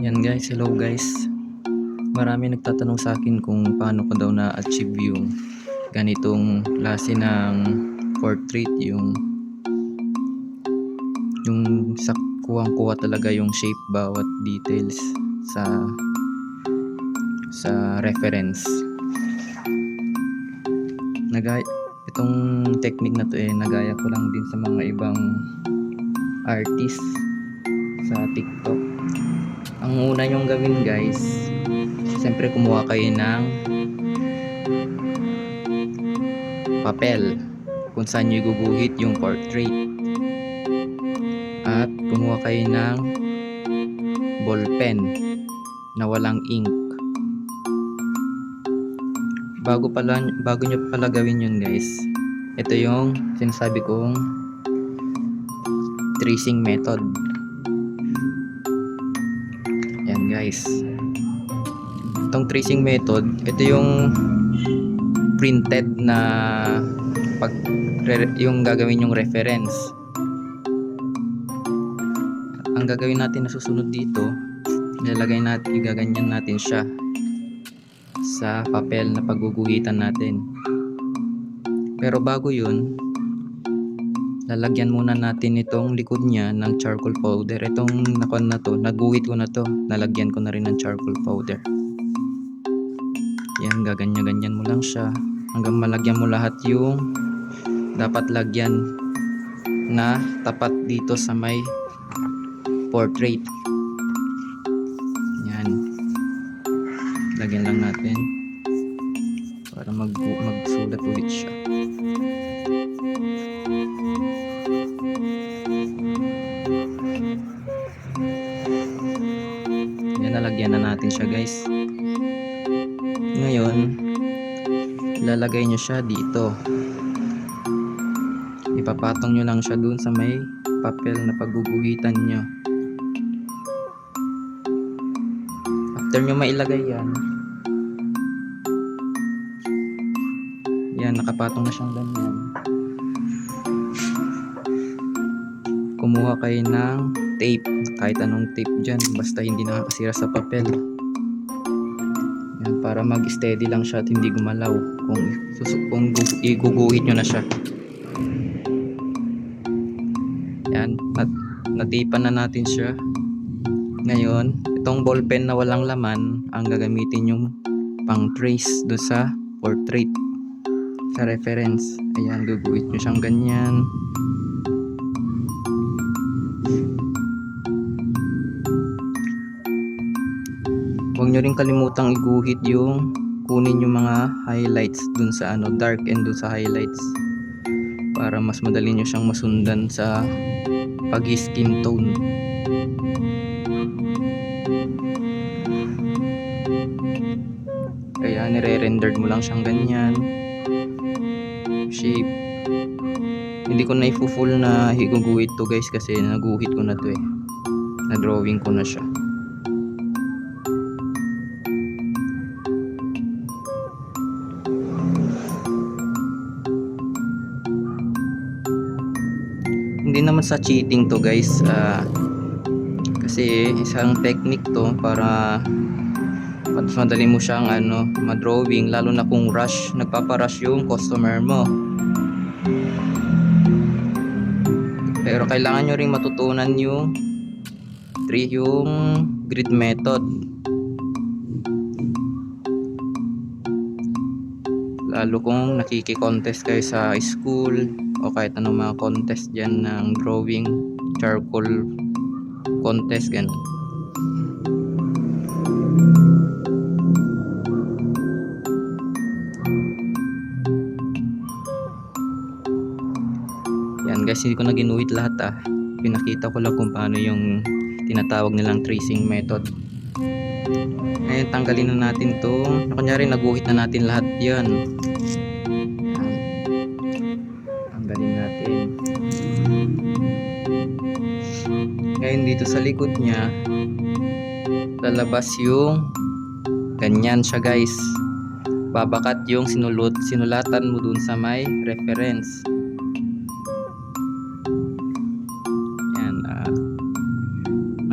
Yan guys, hello guys. Marami nagtatanong sa akin kung paano ko daw na-achieve yung ganitong klase ng portrait, yung sa kuwang-kuha talaga yung shape, bawat details sa reference. Itong technique na to nagaya ko lang din sa mga ibang artist sa TikTok. Ang una nyong gawin guys, siyempre kumuha kayo ng papel kung saan nyo iguguhit yung portrait, at kumuha kayo ng ballpen na walang ink. Bago nyo pala gawin yun guys, ito yung sinasabi kong tracing method. Yan guys, itong tracing method, ito yung printed na yung gagawin yung reference. Ang gagawin natin na susunod dito, igaganyan natin siya sa papel na pagguguhitan natin. Pero bago yun, lalagyan muna natin itong likod niya ng charcoal powder. Itong naguhit ko na to, nalagyan ko na rin ng charcoal powder. Yan, gaganyan-ganyan mo lang siya hanggang malagyan mo lahat yung dapat lagyan na tapat dito sa may portrait. Yan, lagyan lang natin para magsulat ulit siya. Yan, nalagyan na natin siya guys. Ngayon, lalagay nyo siya dito. Ipapatong nyo lang siya dun sa may papel na pagguguhitan nyo. After nyo mailagay yan, nakapatong na siyang ganyan. Kumuha kayo ng tape, kahit anong tape dyan, basta hindi nakakasira sa papel. Yan, para mag-steady lang siya at hindi gumalaw kung iguguhit nyo na siya. Yan, natipan na natin siya. Ngayon, itong ballpen na walang laman ang gagamitin yung pang trace do sa portrait, sa reference. Ayan, guguhit nyo siyang ganyan. Huwag nyo rin kalimutang iguhit kunin yung mga highlights dun sa dark and dun sa highlights, para mas madali nyo siyang masundan sa pag-skin tone. Kaya nire-rendered mo lang siyang ganyan shape. Hindi ko na i-full na higuguhit to guys, kasi naguhit ko na to na drawing ko na siya. Hindi naman sa cheating to guys, kasi isang technique to para mas madali mo siyang ma-drawing, lalo na kung nagpaparush yung customer mo. Pero kailangan nyo ring matutunan yung grid method, lalo kung nakiki-contest kayo sa school o kahit anong mga contest dyan ng drawing, charcoal contest, ganun. Yan guys, hindi ko na ginuhit lahat pinakita ko lang kung paano yung tinatawag nilang tracing method. Ngayon, tanggalin na natin to. Kunyari naguhit na natin lahat yan, tanggalin natin. Ngayon dito sa likod niya, lalabas yung ganyan siya guys. Babakat yung sinulatan mo dun sa may reference.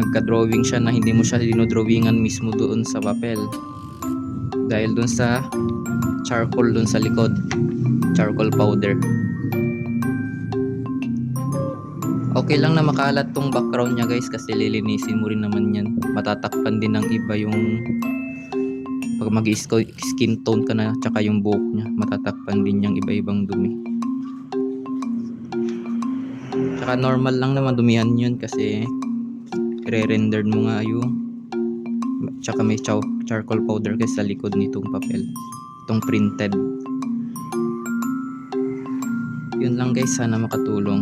magka-drawing siya na hindi mo siya dinodrawingan mismo doon sa papel. Dahil doon sa charcoal doon sa likod. Charcoal powder. Okay lang na makalat tong background niya guys kasi lilinisin mo rin naman yan. Matatakpan din ng iba yung pag mag-skin tone ka na tsaka yung buhok niya. Matatakpan din yung iba-ibang dumi. Tsaka normal lang naman dumihan yun kasi i-render mo nga yung tsaka may charcoal powder kasi sa likod nitong papel. Itong printed. Yun lang guys, sana makatulong.